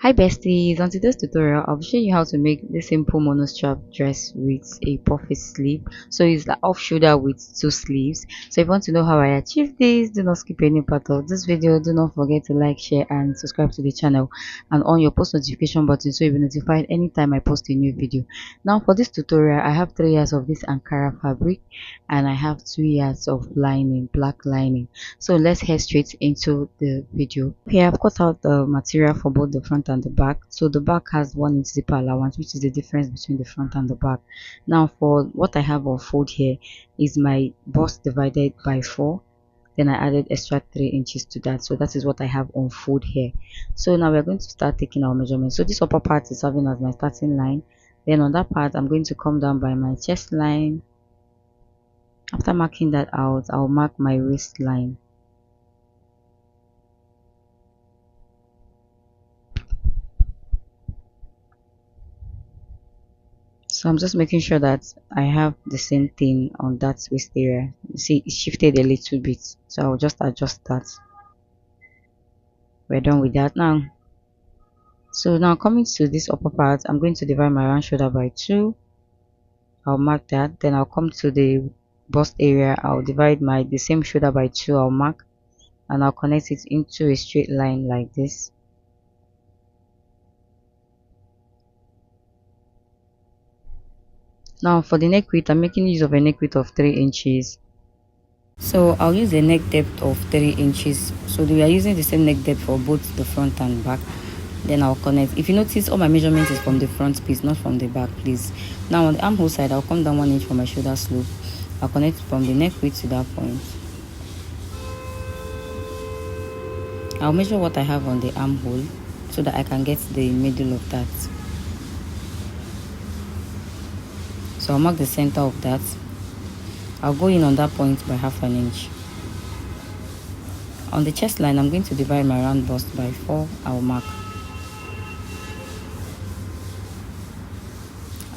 Hi besties, on today's tutorial I'll be showing you how to make this simple mono strap dress with a puffy sleeve. So it's the off shoulder with two sleeves. So if you want to know how I achieve this, do not skip any part of this video. Do not forget to like, share and subscribe to the channel and on your post notification button so you'll be notified anytime I post a new video. Now for this tutorial I have 3 yards of this Ankara fabric and I have 2 yards of lining, black lining. So let's head straight into the video. Here I've cut out the material for both the front and the back. So the back has 1 inch zipper allowance, which is the difference between the front and the back. Now for what I have on fold here is my bust divided by 4. Then I added extra 3 inches to that. So that is what I have on fold here. So now we're going to start taking our measurements. So this upper part is serving as my starting line. Then on that part I'm going to come down by my chest line. After marking that out, I'll mark my waistline. So I'm just making sure that I have the same thing on that waist area. You see, it shifted a little bit, so I'll just adjust that. We're done with that now. So now coming to this upper part, I'm going to divide my round shoulder by 2. I'll mark that. Then I'll come to the bust area. I'll divide the same shoulder by 2. I'll mark and I'll connect it into a straight line like this. Now for the neck width, I'm making use of a neck width of 3 inches. So I'll use a neck depth of 3 inches. So we are using the same neck depth for both the front and back. Then I'll connect. If you notice, all my measurements is from the front piece, not from the back, please. Now on the armhole side, I'll come down 1 inch for my shoulder slope. I'll connect from the neck width to that point. I'll measure what I have on the armhole so that I can get the middle of that. So I'll mark the center of that. I'll go in on that point by half an inch. On the chest line, I'm going to divide my round bust by 4. I'll mark.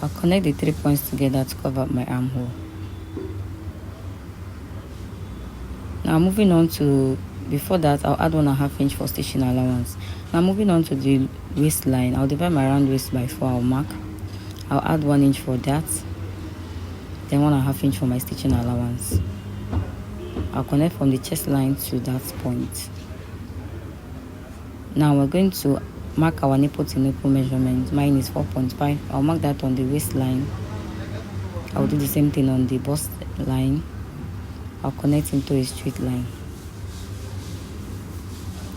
I'll connect the 3 points together to cover up my armhole. Now moving on to, before that, I'll add 1.5 inch for stitching allowance. Now moving on to the waistline, I'll divide my round waist by 4. I'll mark. I'll add 1 inch for that. Then 1.5 inch for my stitching allowance. I'll connect from the chest line to that point. Now we're going to mark our nipple to nipple measurement. Mine is 4.5. I'll mark that on the waistline. I'll do the same thing on the bust line. I'll connect into a straight line.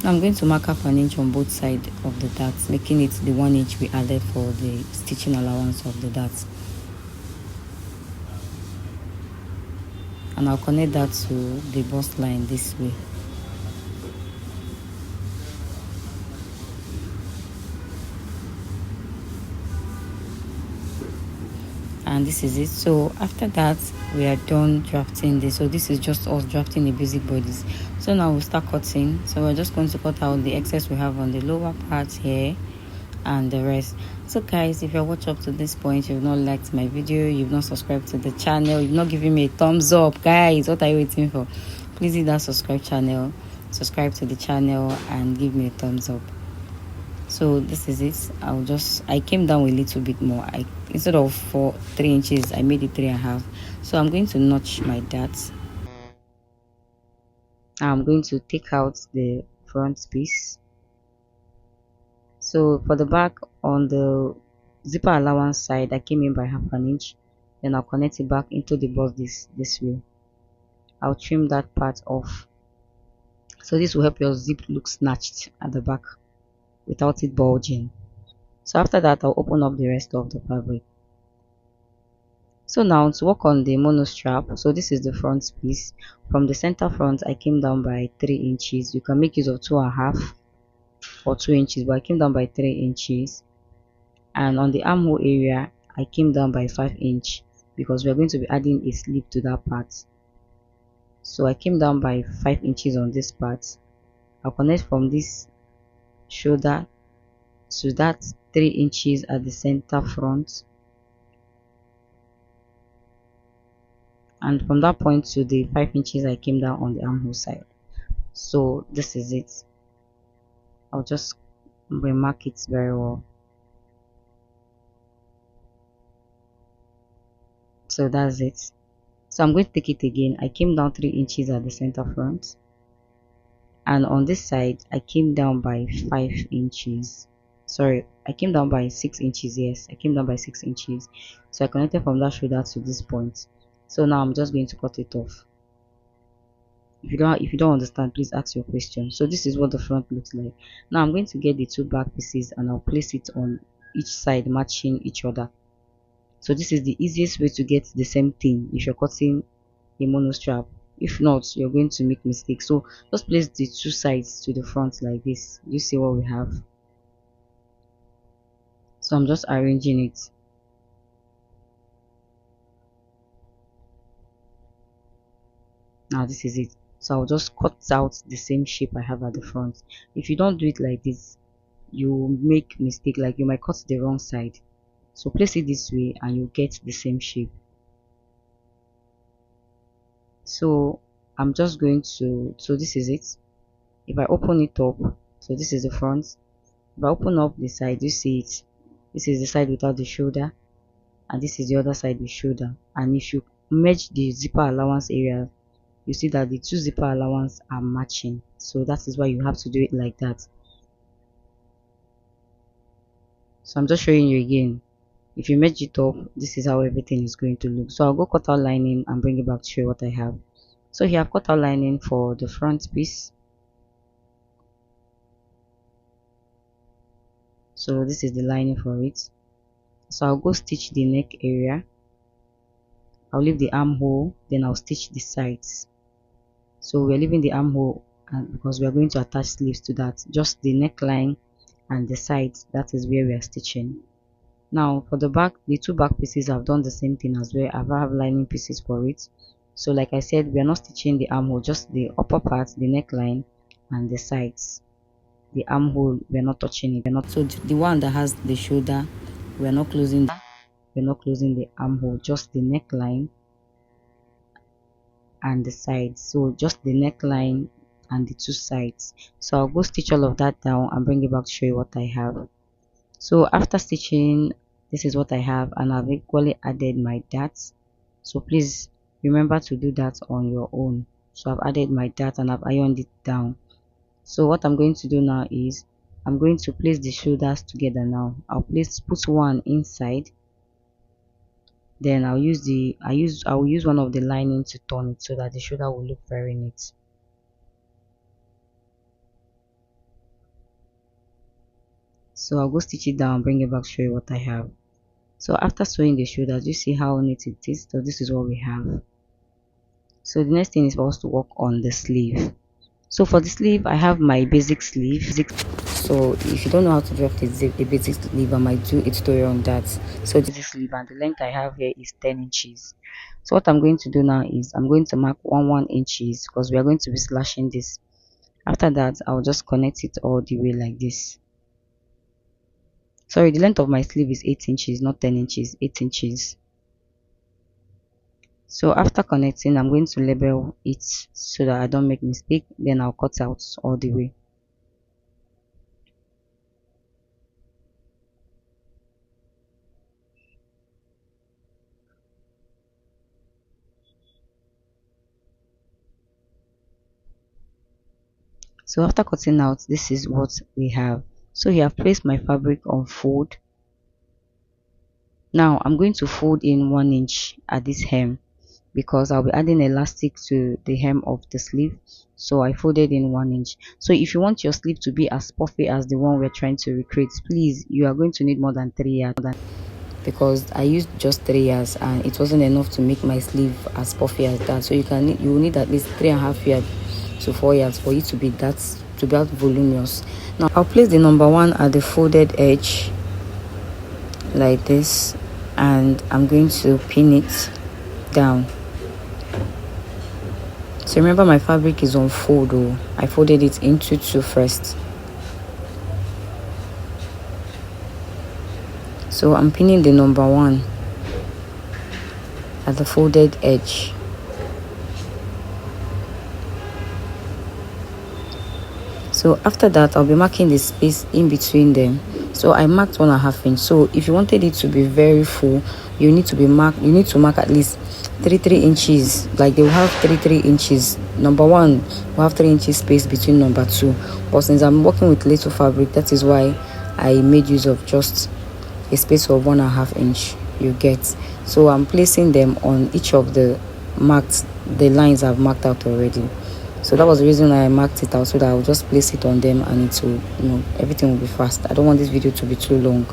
Now I'm going to mark half an inch on both sides of the darts, making it the 1 inch we added for the stitching allowance of the darts. And I'll connect that to the bust line this way. And this is it. So after that, we are done drafting this. So this is just us drafting the basic bodies. So now we'll start cutting. So we're just going to cut out the excess we have on the lower part here and the rest. So guys, if you're watching up to this point, you've not liked my video, you've not subscribed to the channel, you've not given me a thumbs up, guys, what are you waiting for? Please hit that subscribe to the channel and give me a thumbs up. So this is it. I came down a little bit more. Instead of 3 inches, I made it 3.5. So I'm going to notch my darts. I'm going to take out the front piece. So for the back, on the zipper allowance side, I came in by half an inch. Then I'll connect it back into the bust this way. I'll trim that part off. So this will help your zip look snatched at the back without it bulging. So after that, I'll open up the rest of the fabric. So now to work on the mono strap, so this is the front piece. From the center front, I came down by 3 inches. You can make use of 2.5 or 2 inches, but I came down by 3 inches. And on the armhole area, I came down by 5 inch because we're going to be adding a sleeve to that part. So I came down by 5 inches on this part. I'll connect from this shoulder to that 3 inches at the center front, and from that point to the 5 inches I came down on the armhole side. So this is it. I'll just We mark it very well. So that's it. So I'm going to take it again. I came down 3 inches at the center front, and on this side I came down by 5 inches. Sorry, I came down by 6 inches. Yes, I came down by 6 inches. So I connected from that shoulder to this point. So now I'm just going to cut it off. If you don't understand, please ask your question. So this is what the front looks like. Now I'm going to get the 2 back pieces and I'll place it on each side, matching each other. So this is the easiest way to get the same thing if you're cutting a mono strap. If not, you're going to make mistakes. So just place the 2 sides to the front like this. You see what we have? So I'm just arranging it. Now this is it. So I'll just cut out the same shape I have at the front. If you don't do it like this, you make mistake, like you might cut the wrong side. So place it this way and you get the same shape. So I'm just going to, so this is it. If I open it up, so this is the front. If I open up the side, you see it. This is the side without the shoulder, and this is the other side with shoulder. And if you merge the zipper allowance area, you see that the 2 zipper allowance are matching. So that is why you have to do it like that. So I'm just showing you again. If you merge it up, this is how everything is going to look. So I'll go cut out lining and bring it back to show you what I have. So here I've cut out lining for the front piece. So this is the lining for it. So I'll go stitch the neck area. I'll leave the armhole, then I'll stitch the sides. So we're leaving the armhole because we are going to attach sleeves to that. Just the neckline and the sides, that is where we are stitching. Now for the back, the 2 back pieces, I've done the same thing as well. I have lining pieces for it. So like I said, we are not stitching the armhole, just the upper part, the neckline and the sides. The armhole, we're not touching it. So the one that has the shoulder, we're not closing the armhole, just the neckline and the sides. So just the neckline and the 2 sides. So I'll go stitch all of that down and bring it back to show you what I have. So after stitching, this is what I have, and I've equally added my darts. So please remember to do that on your own. So I've added my dart and I've ironed it down. So what I'm going to do now is I'm going to place the shoulders together now. I'll put one inside, then I'll use one of the lining to turn it so that the shoulder will look very neat. So I'll go stitch it down, bring it back, show you what I have. So after sewing the shoulders, you see how neat it is. So this is what we have. So the next thing is for us to work on the sleeve. So for the sleeve, I have my basic sleeve. So if you don't know how to draft a basic sleeve, I might do a tutorial on that. So this is sleeve, and the length I have here is 10 inches. So what I'm going to do now is I'm going to mark 1 inches because we are going to be slashing this. After that, I'll just connect it all the way like this. Sorry, the length of my sleeve is 8 inches, not 10 inches, 8 inches. So after connecting, I'm going to label it so that I don't make mistake. Then I'll cut out all the way. So after cutting out, this is what we have. So here I've placed my fabric on fold. Now I'm going to fold in 1 inch at this hem because I'll be adding elastic to the hem of the sleeve. So I folded in 1 inch. So if you want your sleeve to be as puffy as the one we're trying to recreate, please, you are going to need more than 3 yards, because I used just 3 yards and it wasn't enough to make my sleeve as puffy as that. So you will need at least 3.5 yards to 4 yards for it to be that voluminous. Now I'll place the number 1 at the folded edge like this, and I'm going to pin it down. So remember, my fabric is on fold. I folded it into 2 first. So I'm pinning the number 1 at the folded edge. So So after that, I'll be marking the space in between them. So I marked 1.5 inch. So if you wanted it to be very full, you need to mark at least 3 inches. Like they will have 3 inches. Number one will have 3 inches space between number two. But since I'm working with little fabric, that is why I made use of just a space of 1.5 inch. You get. So I'm placing them on each of the lines I've marked out already. So that was the reason I marked it out, so that I'll just place it on them and it will, everything will be fast. I don't want this video to be too long.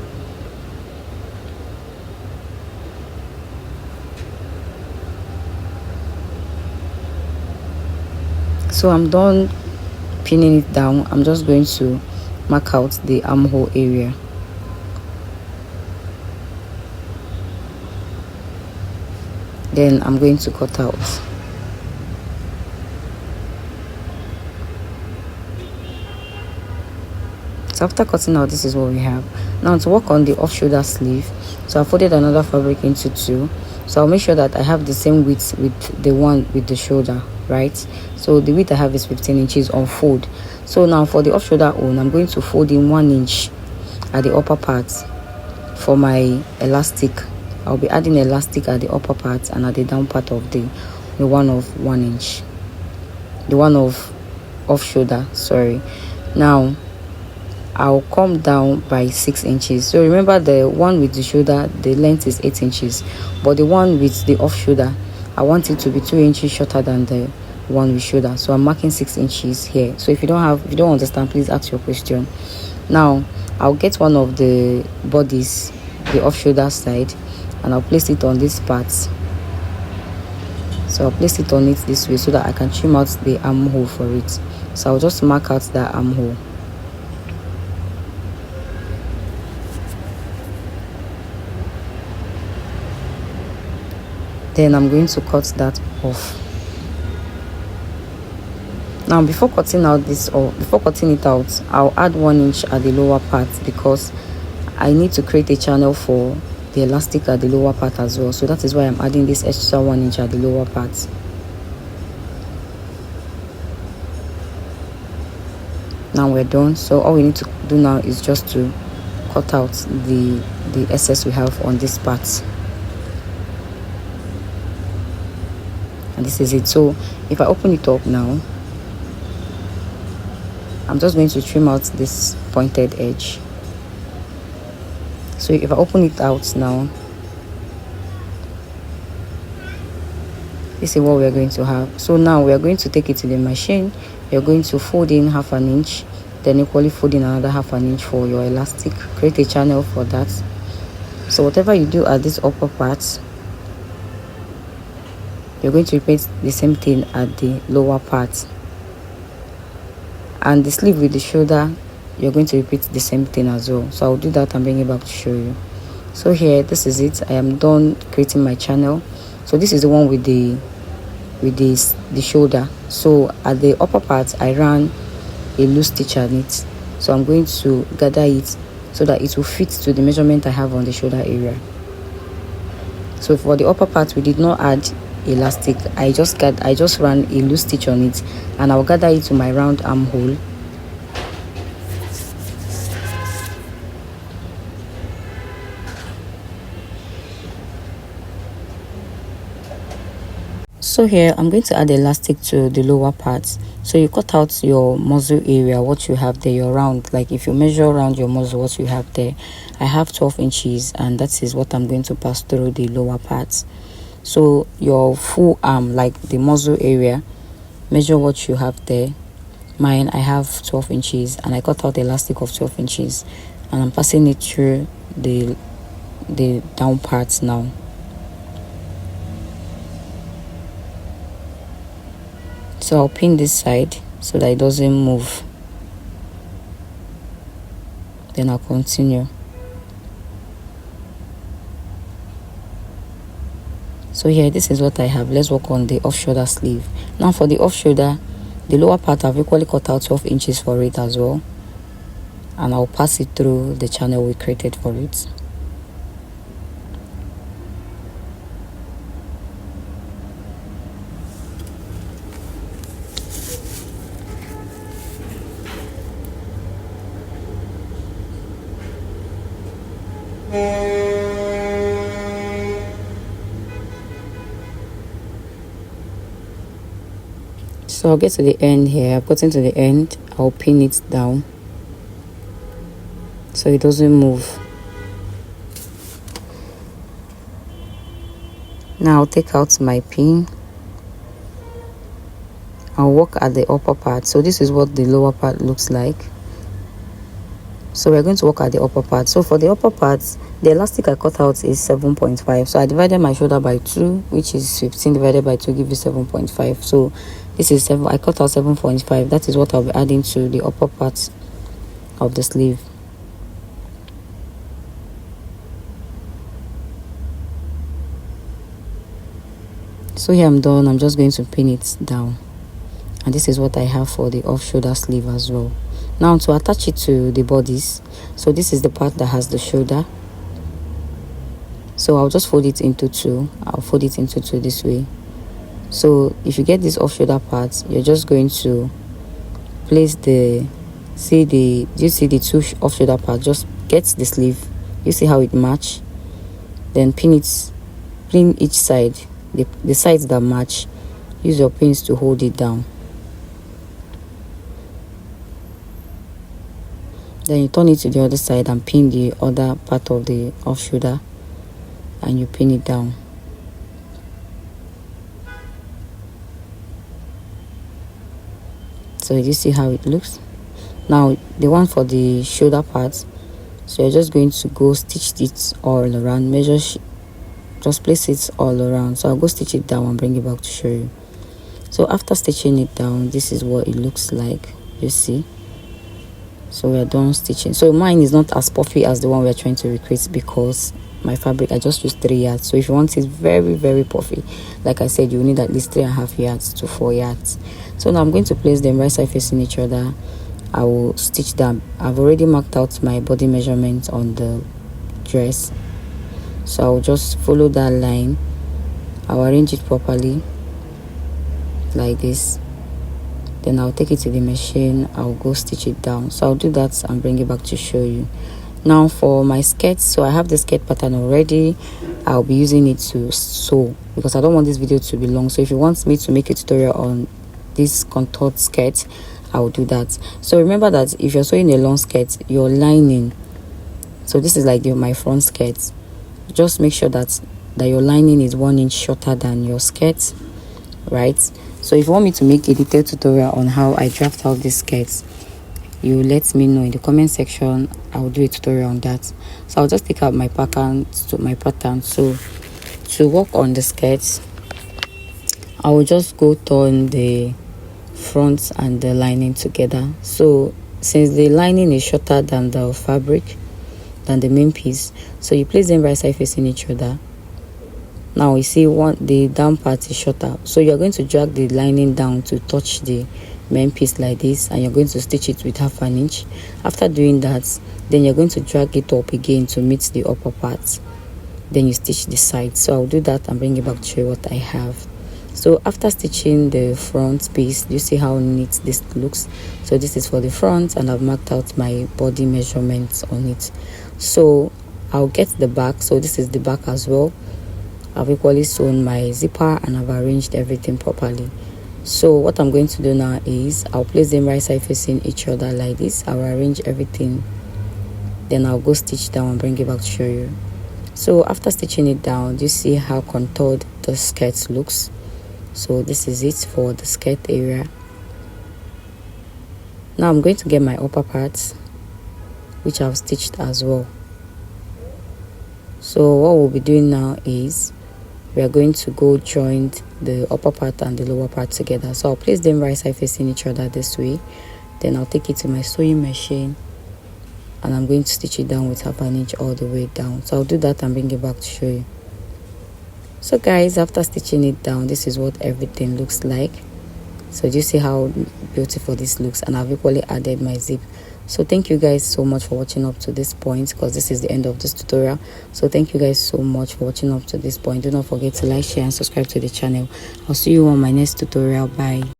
So I'm done pinning it down. I'm just going to mark out the armhole area. Then I'm going to cut out. So after cutting out, this is what we have. Now to work on the off shoulder sleeve, so I folded another fabric into two. So I'll make sure that I have the same width with the one with the shoulder, right? So the width I have is 15 inches on fold. So now for the off shoulder own, I'm going to fold in 1 inch at the upper part for my elastic. I'll be adding elastic at the upper part and at the down part of the one of 1 inch, the one of off shoulder, sorry. Now I'll come down by 6 inches. So remember, the one with the shoulder, the length is 8 inches, but the one with the off shoulder, I want it to be 2 inches shorter than the one with shoulder. So I'm marking 6 inches here. So if you don't understand, please ask your question. Now I'll get one of the bodies, the off shoulder side, and I'll place it on this part. So I'll place it on it this way so that I can trim out the armhole for it. So I'll just mark out that armhole. Then I'm going to cut that off. Now before cutting it out, I'll add 1 inch at the lower part, because I need to create a channel for the elastic at the lower part as well. So that is why I'm adding this extra 1 inch at the lower part. Now we're done. So all we need to do now is just to cut out the excess we have on this part. And this is it. So if I open it up now, I'm just going to trim out this pointed edge. So if I open it out now, this is what we're going to have. So now we are going to take it to the machine. You're going to fold in 1/2 inch, then equally fold in another 1/2 inch for your elastic. Create a channel for that. So whatever you do at this upper part, you're going to repeat the same thing at the lower part. And the sleeve with the shoulder, you're going to repeat the same thing as well. So I'll do that and bring it back to show you. So here, this is it. I am done creating my channel. So this is the one with the shoulder. So at the upper part, I ran a loose stitch on it. So I'm going to gather it so that it will fit to the measurement I have on the shoulder area. So for the upper part, we did not add elastic. I just ran a loose stitch on it, and I'll gather it to my round armhole. So here I'm going to add elastic to the lower part. So you cut out your muzzle area, what you have there, your round, like if you measure around your muzzle, what you have there. I have 12 inches, and that is what I'm going to pass through the lower part. So your full arm, like the muzzle area, measure what you have there. Mine, I have 12 inches, and I cut out elastic of 12 inches, and I'm passing it through the down parts now. So I'll pin this side so that it doesn't move. Then I'll continue. So here, this is what I have. Let's work on the off shoulder sleeve. Now for the off shoulder, the lower part, I've equally cut out 12 inches for it as well, and I'll pass it through the channel we created for it. So I'll get to the end here. I've gotten to the end. I'll pin it down so it doesn't move. Now I'll take out my pin. I'll work at the upper part. So this is what the lower part looks like. So we're going to work at the upper part. So for the upper part, the elastic I cut out is 7.5. So I divided my shoulder by 2, which is 15 divided by 2 gives you 7.5. So this is 7. I cut out 7.5. That is what I'll be adding to the upper part of the sleeve. So here I'm done. I'm just going to pin it down. And this is what I have for the off shoulder sleeve as well. Now to attach it to the bodice, so this is the part that has the shoulder. So I'll just fold it into 2. I'll fold it into 2 this way. So if you get this off shoulder part, you're just going to place you see the 2 off shoulder part, just get the sleeve. You see how it match? Then pin each side, the sides that match. Use your pins to hold it down. Then you turn it to the other side and pin the other part of the off shoulder, and you pin it down. So you see how it looks. Now the one for the shoulder part, so you're just going to go stitch it all around. Just place it all around. So I'll go stitch it down and bring it back to show you. So after stitching it down, this is what it looks like. You see. So we're done stitching. So mine is not as puffy as the one we're trying to recreate because my fabric, I just used 3 yards. So if you want it very, very puffy, like I said, you need at least 3.5 yards to 4 yards. So now I'm going to place them right side facing each other. I will stitch them. I've already marked out my body measurement on the dress. So I'll just follow that line. I'll arrange it properly like this. Then I'll take it to the machine. I'll go stitch it down. So I'll do that and bring it back to show you. Now for my skirt, so I have the skirt pattern already. I'll be using it to sew because I don't want this video to be long. So if you want me to make a tutorial on this contoured skirt, I'll do that. So remember that if you're sewing a long skirt, your lining, so this is like my front skirt, just make sure that your lining is 1 inch shorter than your skirt, right? So if you want me to make a detailed tutorial on how I draft out these skirts, you let me know in the comment section. I'll do a tutorial on that. So I'll just take out my pattern. So to work on the skirts, I will just go turn the front and the lining together. So since the lining is shorter than the fabric, than the main piece, so you place them right side facing each other. Now you see the down part is shorter, so you're going to drag the lining down to touch the main piece like this, and you're going to stitch it with 1/2 inch. After doing that, then you're going to drag it up again to meet the upper part. Then you stitch the side. So I'll do that and bring it back to show you what I have. So after stitching the front piece, you see how neat this looks. So this is for the front, and I've marked out my body measurements on it. So I'll get the back. So this is the back as well. I've equally sewn my zipper and I've arranged everything properly. So what I'm going to do now is I'll place them right side facing each other like this. I'll arrange everything, then I'll go stitch down and bring it back to show you. So after stitching it down, you see how contoured the skirt looks. So this is it for the skirt area. Now I'm going to get my upper parts, which I've stitched as well. So what we'll be doing now is we are going to go join the upper part and the lower part together. So I'll place them right side facing each other this way. Then I'll take it to my sewing machine and I'm going to stitch it down with 1/2 inch all the way down. So I'll do that and bring it back to show you. So guys, after stitching it down, this is what everything looks like. So do you see how beautiful this looks? And I've equally added my zip. So thank you guys so much for watching up to this point, because this is the end of this tutorial. So thank you guys so much for watching up to this point. Do not forget to like, share and subscribe to the channel. I'll see you on my next tutorial. Bye.